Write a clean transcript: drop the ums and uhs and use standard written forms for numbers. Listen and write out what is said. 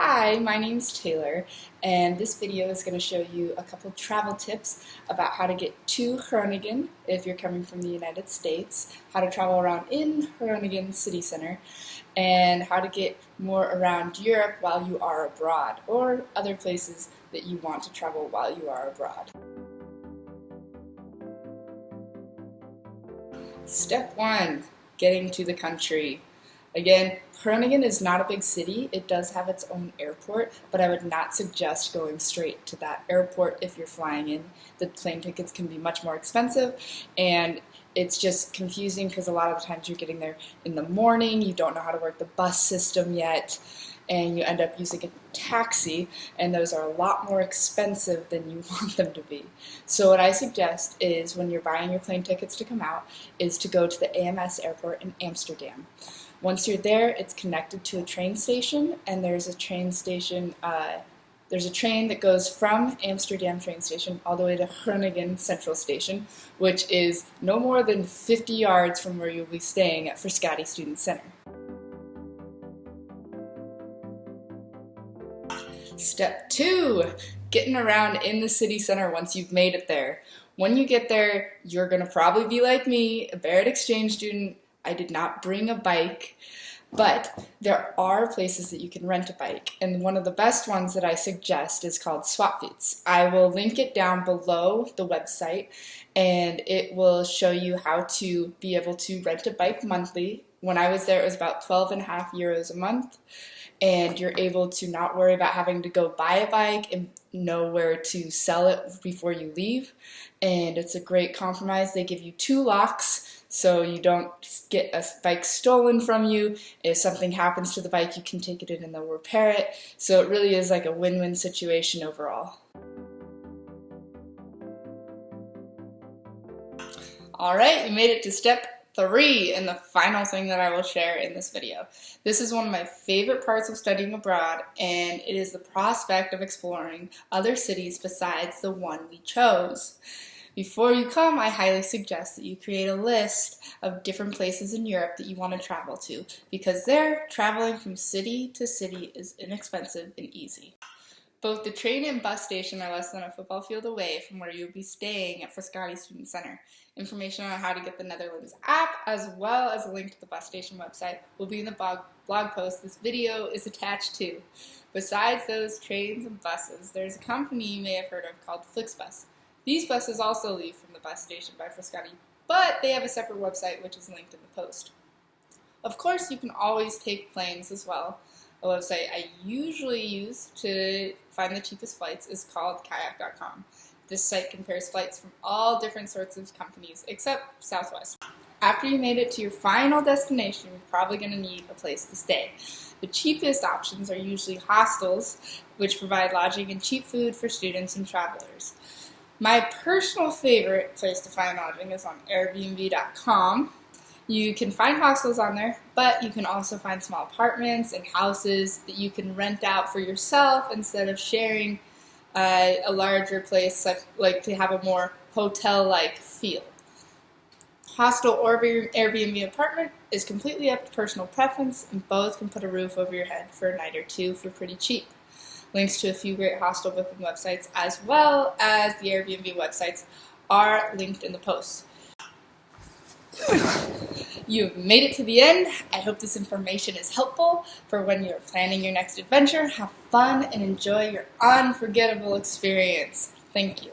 Hi, my name's Taylor, and this video is going to show you a couple travel tips about how to get to Groningen if you're coming from the United States, how to travel around in Groningen city center, and how to get more around Europe while you are abroad, or other places that you want to travel while you are abroad. Step 1, getting to the country. Again, Groningen is not a big city. It does have its own airport, but I would not suggest going straight to that airport if you're flying in. The plane tickets can be much more expensive, and it's just confusing because a lot of the times you're getting there in the morning, you don't know how to work the bus system yet, and you end up using a taxi, and those are a lot more expensive than you want them to be. So what I suggest is when you're buying your plane tickets to come out is to go to the AMS airport in Amsterdam. Once you're there, it's connected to a train station, and there's a train that goes from Amsterdam train station all the way to Groningen Central Station, which is no more than 50 yards from where you'll be staying at Frascati Student Center. Step 2, getting around in the city center once you've made it there. When you get there, you're going to probably be like me, a Barrett exchange student. I did not bring a bike, but there are places that you can rent a bike, and one of the best ones that I suggest is called Swapfiets. I will link it down below the website, and it will show you how to be able to rent a bike monthly. When I was there, it was about 12.5 euros a month, and you're able to not worry about having to go buy a bike and know where to sell it before you leave, and it's a great compromise. They give you 2 locks, so you don't get a bike stolen from you. If something happens to the bike, you can take it in and they'll repair it. So it really is like a win-win situation overall. Alright, we made it to step 3, and the final thing that I will share in this video. This is one of my favorite parts of studying abroad, and it is the prospect of exploring other cities besides the one we chose. Before you come, I highly suggest that you create a list of different places in Europe that you want to travel to, because there, traveling from city to city is inexpensive and easy. Both the train and bus station are less than a football field away from where you'll be staying at Frascati Student Center. Information on how to get the Netherlands app, as well as a link to the bus station website, will be in the blog post this video is attached to. Besides those trains and buses, there's a company you may have heard of called Flixbus. These buses also leave from the bus station by Frascati, but they have a separate website which is linked in the post. Of course, you can always take planes as well. A website I usually use to find the cheapest flights is called kayak.com. This site compares flights from all different sorts of companies except Southwest. After you made it to your final destination, you're probably going to need a place to stay. The cheapest options are usually hostels, which provide lodging and cheap food for students and travelers. My personal favorite place to find lodging is on Airbnb.com. You can find hostels on there, but you can also find small apartments and houses that you can rent out for yourself instead of sharing a larger place, like to have a more hotel-like feel. Hostel or Airbnb apartment is completely up to personal preference, and both can put a roof over your head for a night or two for pretty cheap. Links to a few great hostel booking websites as well as the Airbnb websites are linked in the post. You've made it to the end. I hope this information is helpful for when you're planning your next adventure. Have fun and enjoy your unforgettable experience. Thank you.